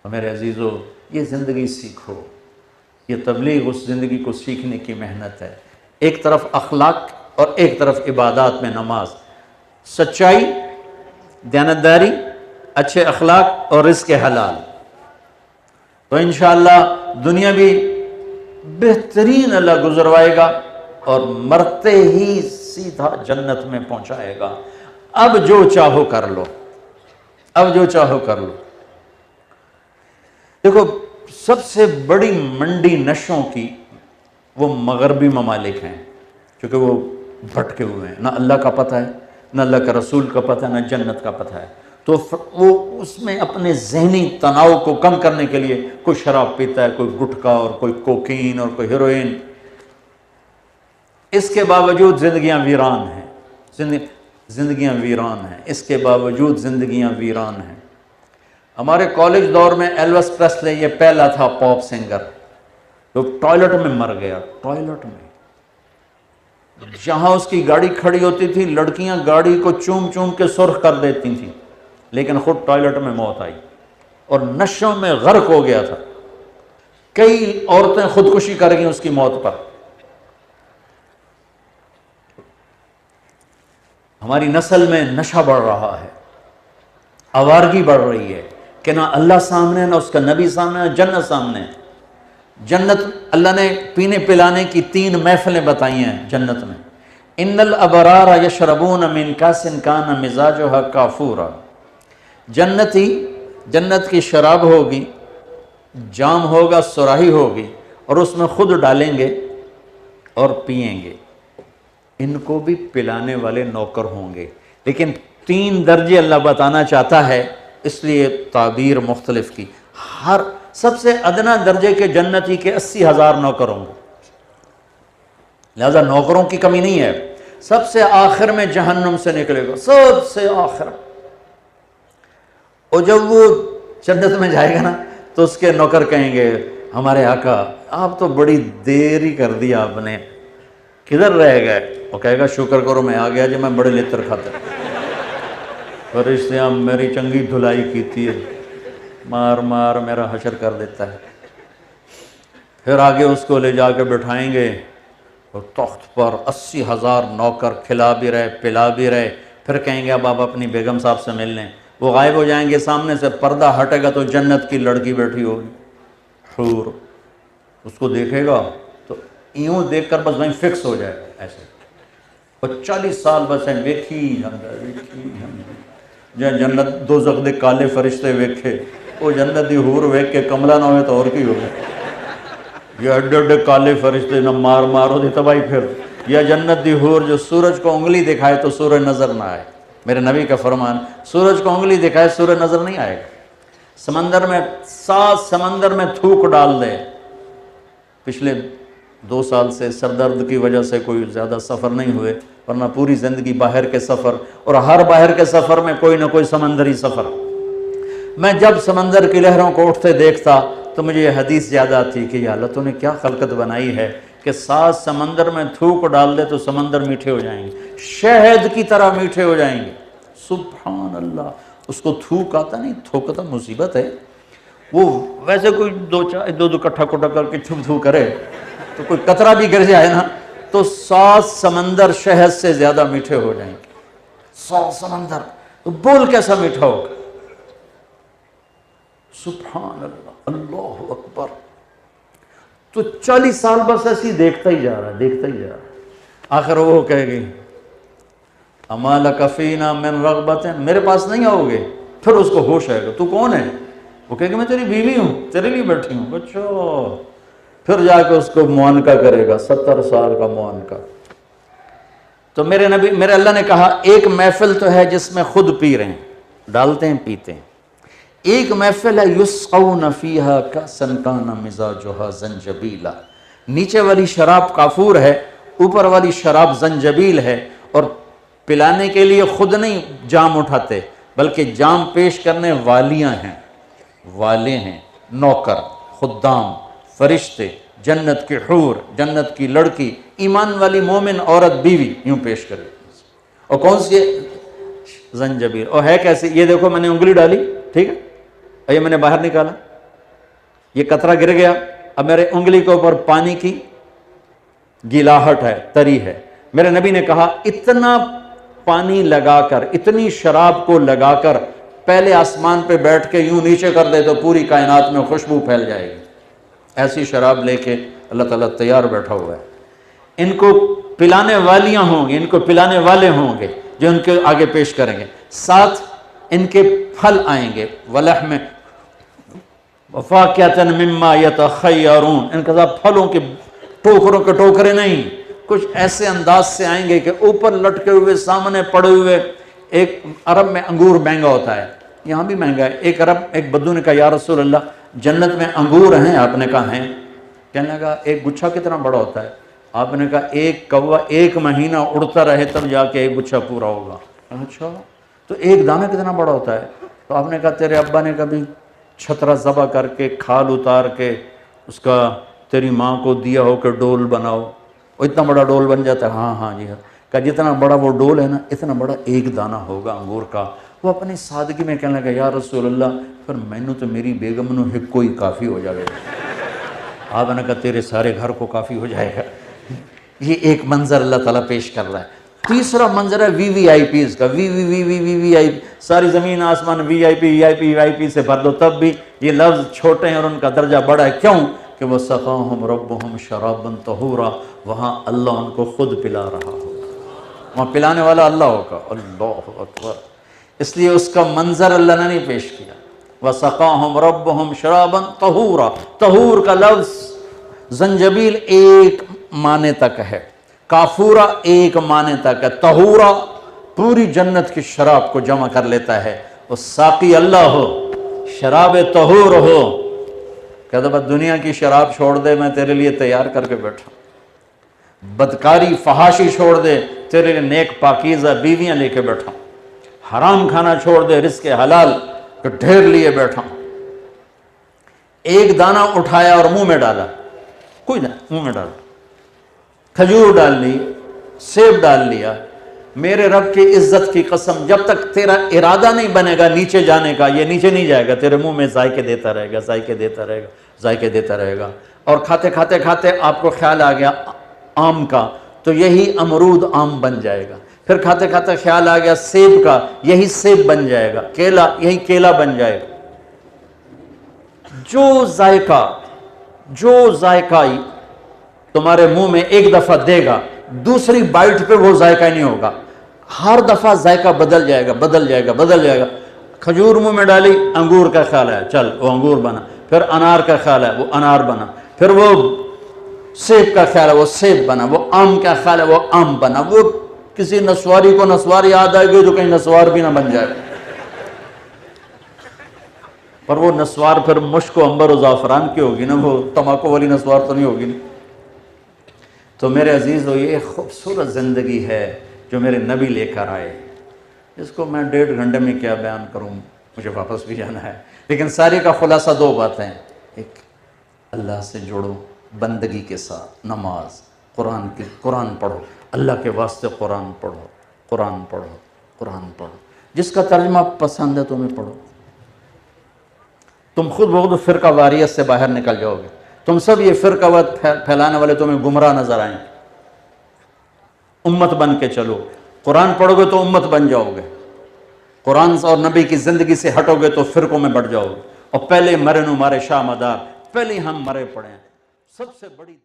तो मेरे अजीज़ों, ये ज़िंदगी सीखो। ये तबलीग उस ज़िंदगी को सीखने की मेहनत है। एक तरफ अखलाक और एक तरफ इबादत में नमाज, सच्चाई, दयानतदारी, अच्छे अखलाक और रिज़्क़ हलाल, तो इंशाअल्लाह दुनिया भी बेहतरीन अल्लाह गुजरवाएगा और मरते ही सीधा जन्नत में पहुंचाएगा। अब जो चाहो कर लो, अब जो चाहो कर लो। देखो, सबसे बड़ी मंडी नशों की वो मगरबी ममालिक हैं, क्योंकि वो भटके हुए हैं, ना अल्लाह का पता है, ना अल्लाह का रसूल का पता है, ना जन्नत का पता है। तो वो उसमें अपने जहनी तनाव को कम करने के लिए कोई शराब पीता है, कोई गुटखा और कोई कोकीन और कोई हेरोइन। इसके बावजूद जिंदगियां वीरान हैं, जिंदगियां वीरान हैं, इसके बावजूद जिंदगियां वीरान हैं। हमारे कॉलेज दौर में एल्विस प्रेस्ले ये पहला था पॉप सिंगर, तो टॉयलेट में मर गया। टॉयलेट में, जहां उसकी गाड़ी खड़ी होती थी, लड़कियां गाड़ी को चूम चूम के सुर्ख कर देती थी, लेकिन खुद टॉयलेट में मौत आई और नशों में गर्क हो गया था। कई औरतें खुदकुशी कर गई उसकी मौत पर। हमारी नस्ल में नशा बढ़ रहा है, आवारगी बढ़ रही है कि ना अल्लाह सामने, ना उसका नबी सामने, ना जन्नत सामने। जन्नत, अल्लाह ने पीने पिलाने की 3 महफिलें बताई हैं जन्नत में। इन्नल अबरार यशरबून मिन कासिन कान मिजाजुहा काफूरा। जन्नती, जन्नत की शराब होगी, जाम होगा, सुराही होगी, और उसमें खुद डालेंगे और पिएंगे। इनको भी पिलाने वाले नौकर होंगे, लेकिन 3 दर्जे अल्लाह बताना चाहता है, इसलिए ताबीर मुख्तलिफ की। हर सबसे अदना दर्जे के जन्नती के 80,000 नौकर होंगे, लिहाजा नौकरों की कमी नहीं है। सबसे आखिर में जहन्नुम से निकलेगा, सबसे आखिर। और जब वो जन्नत में जाएगा ना, तो उसके नौकर कहेंगे, हमारे आका आप तो बड़ी देर ही कर दी आपने, किधर रह गए? वो कहेगा, शुक्र करो मैं आ गया जी, मैं बड़े लेतर खाता। फरिश्ते मेरी चंगी धुलाई की थी, मार मार मेरा हशर कर देता है। फिर आगे उसको ले जाकर बैठाएंगे और तख्त पर 80,000 नौकर खिला भी रहे, पिला भी रहे। फिर कहेंगे अब आप अपनी बेगम साहब से मिल लें। वो गायब हो जाएंगे, सामने से पर्दा हटेगा तो जन्नत की लड़की बैठी होगी, हूर। उसको देखेगा तो यूं देखकर बस वहीं फिक्स हो जाएगा ऐसे। और 40 साल बस है वेखी जै जन्नत दोज़ख दे काले फरिश्ते वेखे, वो जन्नत दी हूर वेख के कमला ना हो तो और की होगा। ये एडे एडे काले फरिश्ते न मार मार होती तबाही। फिर यह जन्नत दी हूर जो सूरज को उंगली दिखाए तो सूरज नजर ना आए। मेरे नबी का फरमान, सूरज को उंगली दिखाए सूरज नजर नहीं आएगा। समंदर में 7 समंदर में थूक डाल दे। पिछले 2 साल से सरदर्द की वजह से कोई ज़्यादा सफ़र नहीं हुए, वरना पूरी ज़िंदगी बाहर के सफ़र, और हर बाहर के सफ़र में कोई ना कोई समंदरी सफ़र। मैं जब समंदर की लहरों को उठते देखता तो मुझे यह हदीस याद आती कि या अल्लाह तूने क्या खलकत बनाई है कि 7 समंदर में थूक डाल दे तो समंदर मीठे हो जाएंगे, शहद की तरह मीठे हो जाएंगे। सुभान अल्लाह। उसको थूक आता नहीं, थूकता मुसीबत है। वो वैसे कोई 2 इकट्ठा कोटा करके थूक थूक करे तो कोई कतरा भी गिर जाए ना तो 7 समंदर शहद से ज्यादा मीठे हो जाएंगे। 100 समंदर, तो बोल कैसा मीठा होगा। सुभान अल्लाह, अल्लाह अकबर। तो 40 साल बस ऐसी देखता ही जा रहा है, देखता ही जा रहा है। आखिर वो कहेगी, अमाला कफीना मिन रग़बतिन, मेरे पास नहीं आओगे। फिर उसको होश आएगा, तू कौन है? वो कहेगा मैं तेरी बीवी हूँ, तेरे लिए बैठी हूँ। अच्छा। फिर जाके उसको मुआनका करेगा, 70 साल का मुआनका। तो मेरे नबी, मेरे अल्लाह ने कहा, एक महफिल तो है जिसमें खुद पी रहे हैं, डालते हैं पीते हैं। एक महफिल है युस्क़ौन फ़ीहा कअसन कान मिज़ाजुहा ज़ंजबीला। नीचे वाली शराब काफूर है, ऊपर वाली शराब जंजबील है। और पिलाने के लिए खुद नहीं जाम उठाते, बल्कि जाम पेश करने वालियां हैं, वाले हैं, नौकर, खुद्दाम, फरिश्ते, जन्नत की हूर, जन्नत की लड़की, ईमान वाली मोमिन औरत, बीवी, यूं पेश करे। और कौन सी? जंजबील। और है कैसे? ये देखो मैंने उंगली डाली, ठीक है, ये मैंने बाहर निकाला, ये कतरा गिर गया, अब मेरे उंगली के ऊपर पानी की गिलाहट है, तरी है। मेरे नबी ने कहा इतना पानी लगाकर, इतनी शराब को लगाकर पहले आसमान पे बैठ के यूं नीचे कर दे तो पूरी कायनात में खुशबू फैल जाएगी। ऐसी शराब लेके अल्लाह ताला तैयार बैठा हुआ है। इनको पिलाने वालियां होंगी, इनको पिलाने वाले होंगे जो इनके आगे पेश करेंगे। साथ इनके फल आएंगे, वलह में वफ़ाकियतन मिम्मा यतखय्यरून, इनके साथ फलों के टोकरों के टोकरे नहीं, कुछ ऐसे अंदाज से आएंगे कि ऊपर लटके हुए सामने पड़े हुए। एक अरब में अंगूर महंगा होता है, यहाँ भी महंगा है। एक बद्दू ने कहा या रसूल अल्लाह, जन्नत में अंगूर हैं? आपने कहा हैं। कहने लगा एक गुच्छा कितना बड़ा होता है? आपने कहा एक कौवा 1 महीना उड़ता रहे तब जाके एक गुच्छा पूरा होगा। अच्छा, तो एक दाना कितना बड़ा होता है? तो आपने कहा तेरे अब्बा ने कभी छतरा ज़बा करके खाल उतार के उसका तेरी माँ को दिया हो कि डोल बनाओ, वो इतना बड़ा डोल बन जाता है। हाँ हाँ जी हाँ। कहा जितना बड़ा वो डोल है ना, इतना बड़ा एक दाना होगा अंगूर का। वो अपनी सादगी में कहने लगा या रसूल अल्लाह, फिर मैनू तो मेरी बेगम नु हिक्को ही काफ़ी हो जाएगा। आपने कहा तेरे सारे घर को काफ़ी हो जाएगा। ये एक मंजर अल्लाह ताला पेश कर रहा है। तीसरा मंजर है VVIPs का। VVIP, सारी ज़मीन आसमान VIP से भर दो तब भी ये लफ्ज़ छोटे हैं और उनका दर्जा बड़ा है। क्यों? कि वह सक़ाहुम रब्बुहुम शराबन तहूरा, वहाँ अल्लाह उनको खुद पिला रहा होगा, वहाँ पिलाने वाला अल्लाह होगा। अल्लाह अकबर। इसलिए उसका मंजर अल्लाह ने नहीं पेश किया। वह सक़ाहुम रब्बुहुम शराबन तहूरा, तहूर का लफ्ज़ जंजबील एक माने तक है, काफूरा एक माने तक है, तहूरा पूरी जन्नत की शराब को जमा कर लेता है। वो साकी अल्लाह हो, शराब तहूर हो। कहता बस दुनिया की शराब छोड़ दे, मैं तेरे लिए तैयार करके बैठा। बदकारी फहाशी छोड़ दे, तेरे लिए नेक पाकीज़ा बीवियां लेके बैठा। हराम खाना छोड़ दे, रिज़्क़े हलाल के ढेर लिए बैठा। एक दाना उठाया और मुंह में डाला, कोई ना मुंह में डाला, खजूर डाल ली, सेब डाल लिया। मेरे रब की इज्जत की कसम, जब तक तेरा इरादा नहीं बनेगा नीचे जाने का, ये नीचे नहीं जाएगा। तेरे मुंह में जायके देता रहेगा, जायके देता रहेगा, जायके देता रहेगा। और खाते खाते खाते आपको ख्याल आ गया आम का, तो यही अमरूद आम बन जाएगा। फिर खाते खाते ख्याल आ गया सेब का, यही सेब बन जाएगा। केला, यही केला बन जाएगा। जो जायका तुम्हारे मुंह में एक दफा देगा, दूसरी बाइट पे वो जायका नहीं होगा। हर दफा जायका बदल जाएगा, बदल जाएगा, बदल जाएगा। खजूर मुंह में डाली, अंगूर का ख्याल है, चल वो अंगूर बना। फिर अनार का ख्याल है, वो अनार बना। फिर वो सेब का ख्याल है, वो सेब बना। वो आम का ख्याल है, वो आम बना। वो किसी नस्वारी को नस्वार याद आएगी जो कहीं नस्वार भी ना बन जाए। पर वो नस्वार फिर मुश्क अंबर और ज़ाफ़रान की होगी ना, वो तम्बाकू वाली नस्वार तो नहीं होगी ना। तो मेरे अजीज़ हो, ये खूबसूरत ज़िंदगी है जो मेरे नबी लेकर आए। इसको मैं 1.5 घंटे में क्या बयान करूँ, मुझे वापस भी जाना है। लेकिन सारी का खुलासा 2 बातें। एक, अल्लाह से जुड़ो बंदगी के साथ, नमाज, कुरान पढ़ो, अल्लाह के वास्ते कुरान पढ़ो, कुरान पढ़ो, कुरान पढ़ो। जिसका तर्जमा पसंद है तुम्हें पढ़ो। तुम खुद बहुत फ़िरका वारियत से बाहर निकल जाओगे। तुम सब ये फ़िरकावत फैलाने वाले तुम्हें गुमराह नजर आएंगे। उम्मत बन के चलो। कुरान पढ़ोगे तो उम्मत बन जाओगे। कुरान और नबी की ज़िंदगी से हटोगे तो फ़िरकों में बढ़ जाओगे। और पहले मरे नु मारे शाह मदार, पहले हम मरे पड़े हैं। सबसे बड़ी